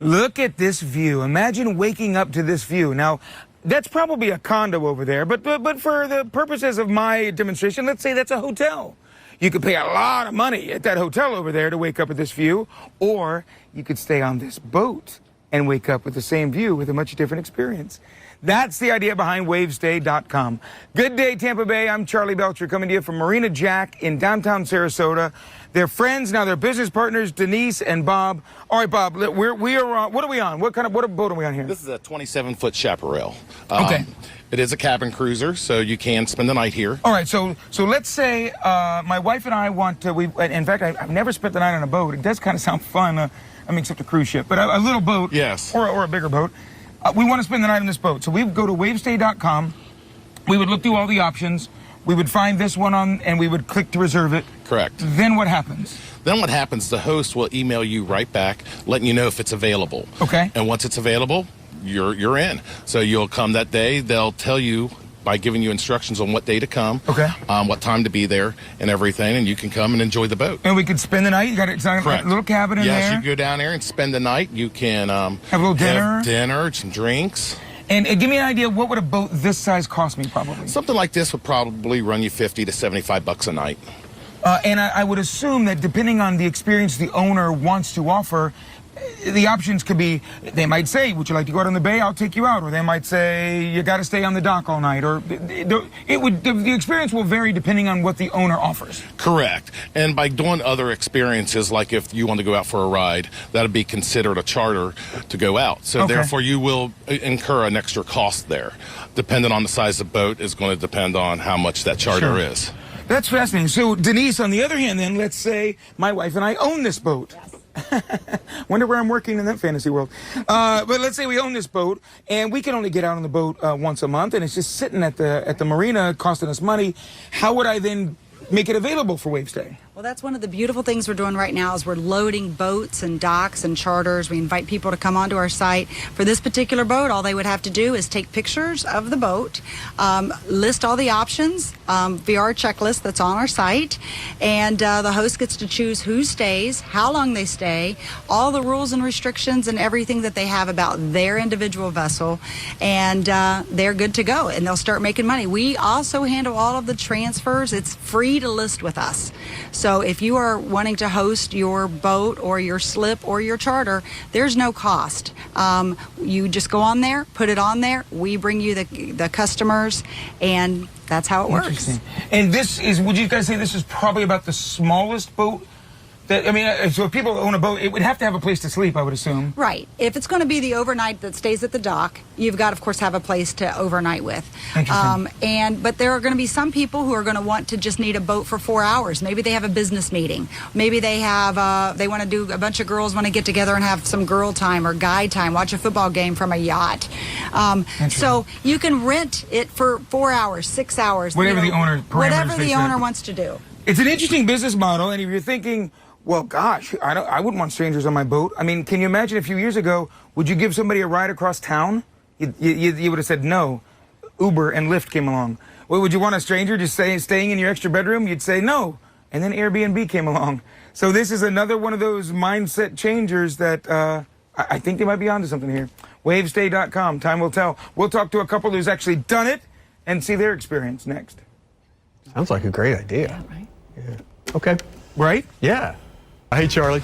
Look at this view. Imagine waking up to this view. Now, that's probably a condo over there, but for the purposes of my demonstration, let's say that's a hotel. You could pay a lot of money at that hotel over there to wake up with this view, or you could stay on this boat and wake up with the same view with a much different experience. That's the idea behind Wavstay.com. Good day, Tampa Bay. I'm Charlie Belcher coming to you from Marina Jack in downtown Sarasota. They're friends, now they're business partners, Denise and Bob. All right, Bob, we are on, what are we on? What boat are we on here? This is a 27-foot chaparral. Okay. It is a cabin cruiser, so you can spend the night here. All right, so let's say my wife and I want to, in fact, I've never spent the night on a boat. It does kind of sound fun, I mean, except a cruise ship, but a little boat. Yes. Or a bigger boat. We want to spend the night on this boat. So we would go to Wavstay.com. We would look through all the options. We would find this one and we would click to reserve it. Correct. Then what happens? Then what happens, the host will email you right back, letting you know if it's available. Okay. And once it's available, you're in. So you'll come that day. They'll tell you by giving you instructions on what day to come, okay, what time to be there, and everything, and you can come and enjoy the boat. And we could spend the night. You got a little cabin in there. Yes, you can go down there and spend the night. You can have a little dinner, some drinks. And give me an idea, what would a boat this size cost me, probably? Something like this would probably run you $50 to $75 a night. And I would assume that depending on the experience the owner wants to offer, the options could be, they might say, would you like to go out on the bay? I'll take you out. Or they might say, you got to stay on the dock all night. Or the experience will vary depending on what the owner offers. Correct. And by doing other experiences, like if you want to go out for a ride, that would be considered a charter to go out. So therefore, you will incur an extra cost there. Depending on the size of the boat is going to depend on how much that charter is. That's fascinating. So, Denise, on the other hand, then, let's say my wife and I own this boat. Yes. Wonder where I'm working in that fantasy world. But let's say we own this boat, and we can only get out on the boat once a month, and it's just sitting at the marina costing us money. How would I then make it available for Wavestay? Well, that's one of the beautiful things we're doing right now is we're loading boats and docks and charters. We invite people to come onto our site. For this particular boat, all they would have to do is take pictures of the boat, list all the options via our checklist that's on our site, and the host gets to choose who stays, how long they stay, all the rules and restrictions and everything that they have about their individual vessel, and they're good to go, and they'll start making money. We also handle all of the transfers. It's free to list with us. So if you are wanting to host your boat or your slip or your charter, there's no cost. You just go on there, put it on there. We bring you the customers, and that's how it works. And this is, would you guys say this is probably about the smallest boat? That, I mean, so if people own a boat, it would have to have a place to sleep, I would assume. Right. If it's going to be the overnight that stays at the dock, you've got, of course, have a place to overnight with. Interesting. But there are going to be some people who are going to want to just need a boat for 4 hours. Maybe they have a business meeting. Maybe they have, they want to do, a bunch of girls want to get together and have some girl time or guy time, watch a football game from a yacht. So you can rent it for 4 hours, 6 hours. Whatever the owner, whatever the owner wants to do. It's an interesting business model, and if you're thinking, well, gosh, I wouldn't want strangers on my boat. I mean, can you imagine a few years ago, would you give somebody a ride across town? You would have said no. Uber and Lyft came along. Well, would you want a stranger just staying in your extra bedroom? You'd say no. And then Airbnb came along. So this is another one of those mindset changers that I think they might be onto something here. Wavestay.com. Time will tell. We'll talk to a couple who's actually done it and see their experience next. Sounds like a great idea. Yeah, right? Yeah. Okay. Right? Yeah. Hey, Charlie.